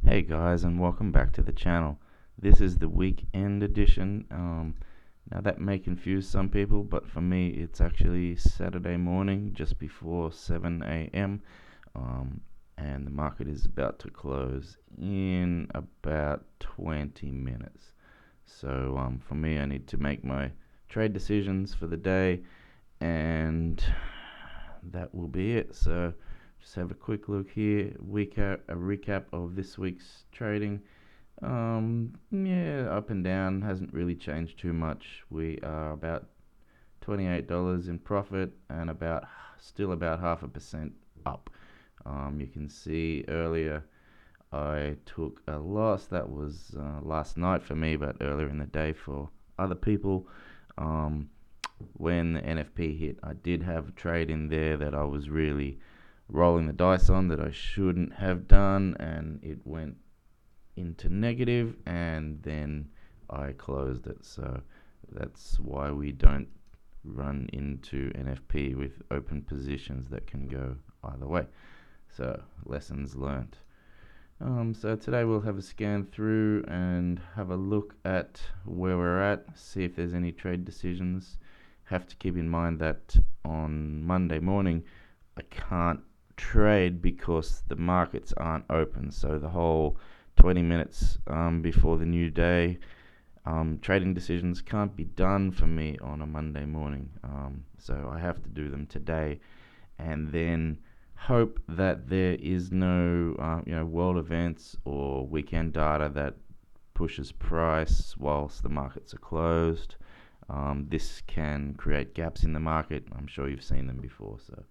Hey guys, and welcome back to the channel. This is the weekend edition. Now that may confuse some people, but for me it's actually Saturday morning just before 7 a.m. And the market is about to close in about 20 minutes. So for me, I need to make my trade decisions for the day, and that will be it. So just have a quick look here. A recap of this week's trading. Yeah, up and down, hasn't really changed too much. We are about $28 in profit and still about 0.5% up. You can see earlier I took a loss. That was last night for me, but earlier in the day for other people. When the NFP hit, I did have a trade in there that I was really rolling the dice on that I shouldn't have done, and it went into negative, and then I closed it. So that's why we don't run into NFP with open positions that can go either way. So lessons learned. So today we'll have a scan through and have a look at where we're at, see if there's any trade decisions. Have to keep in mind that on Monday morning I can't trade because the markets aren't open. So the whole 20 minutes before the new day, trading decisions can't be done for me on a Monday morning. So I have to do them today, and then hope that there is no world events or weekend data that pushes price whilst the markets are closed. This can create gaps in the market. I'm sure you've seen them before. So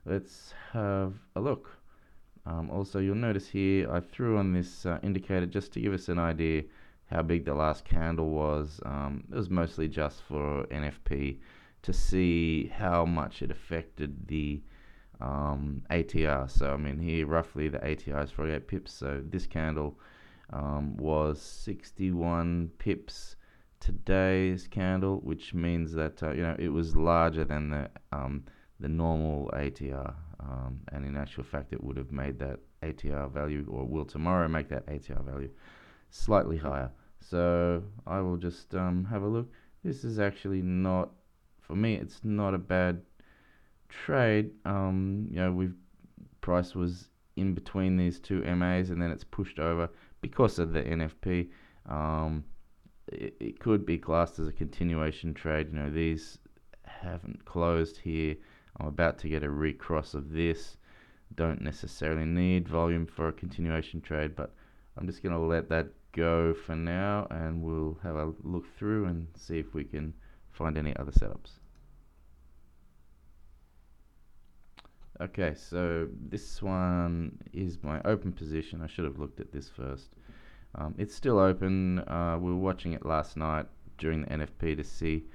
let's have a look. Also, you'll notice here I threw on this indicator just to give us an idea how big the last candle was. It was mostly just for NFP to see how much it affected the ATR. So I mean here roughly the ATR is 48 pips. So this candle was 61 pips today's candle, which means that it was larger than the normal ATR, and in actual fact it would have made that ATR value, or will tomorrow make that ATR value slightly higher. So I will just have a look. This is actually not, for me it's not a bad trade. We've price was in between these two MAs, and then it's pushed over because of the NFP. It could be classed as a continuation trade. These haven't closed here. I'm about to get a recross of this. Don't necessarily need volume for a continuation trade, but I'm just going to let that go for now, and we'll have a look through and see if we can find any other setups. Okay, so this one is my open position. I should have looked at this first. It's still open. We were watching it last night during the NFP to see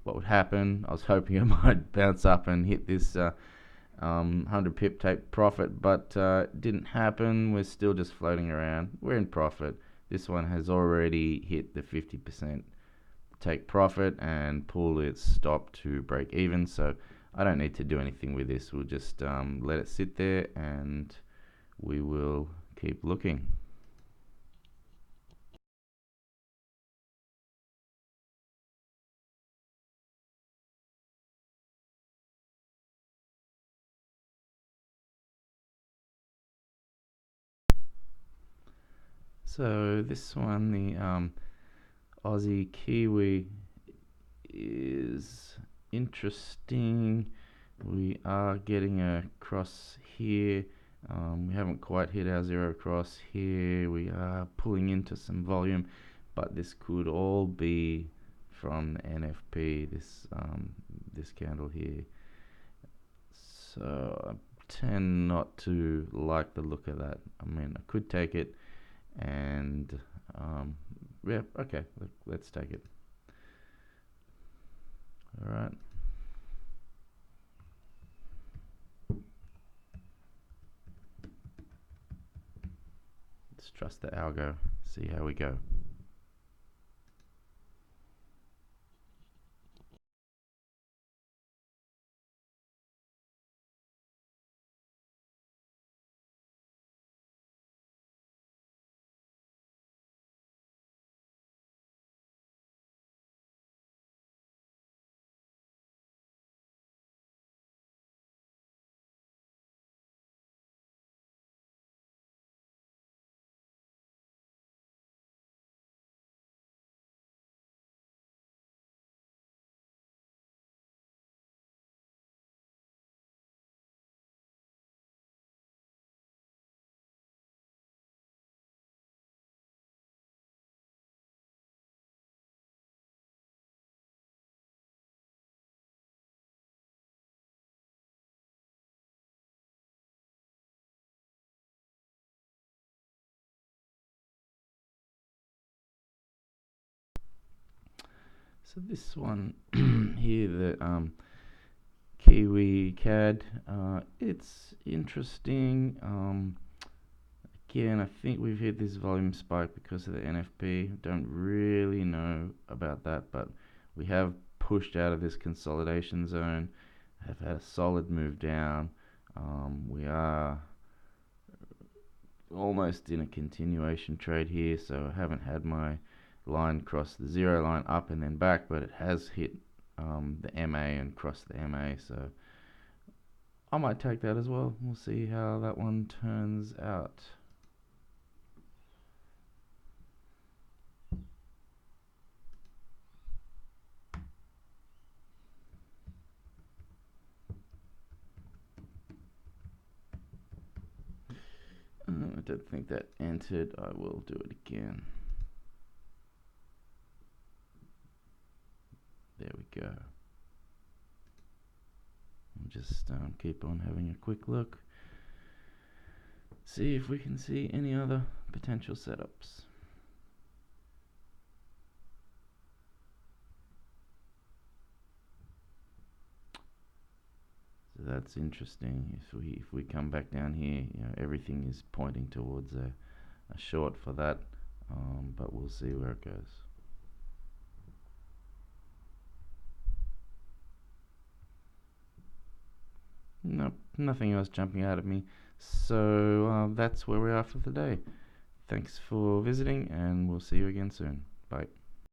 what would happen. I was hoping it might bounce up and hit this 100 pip take profit, but it didn't happen. We're still just floating around. We're in profit. This one has already hit the 50% take profit and pull its stop to break even. So I don't need to do anything with this. We'll just let it sit there, and we will keep looking. So this one, the Aussie Kiwi, is interesting. We are getting a cross here. We haven't quite hit our zero cross here. We are pulling into some volume, but this could all be from the NFP, this candle here. So I tend not to like the look of that. I mean, I could take it, and yeah, okay, let's take it. All right. Let's trust the algo, see how we go. So this one here, the Kiwi CAD, it's interesting. Again, I think we've hit this volume spike because of the NFP. Don't really know about that, but we have pushed out of this consolidation zone, have had a solid move down. We are almost in a continuation trade here, so I haven't had my line cross the zero line up and then back, but it has hit the MA and crossed the MA, so I might take that as well. We'll see how that one turns out. I don't think that entered. I will do it again. There we go. We'll just keep on having a quick look. See if we can see any other potential setups. So that's interesting. If we come back down here, everything is pointing towards a short for that, but we'll see where it goes. Nope, nothing else jumping out at me. So that's where we are for today. Thanks for visiting, and we'll see you again soon. Bye.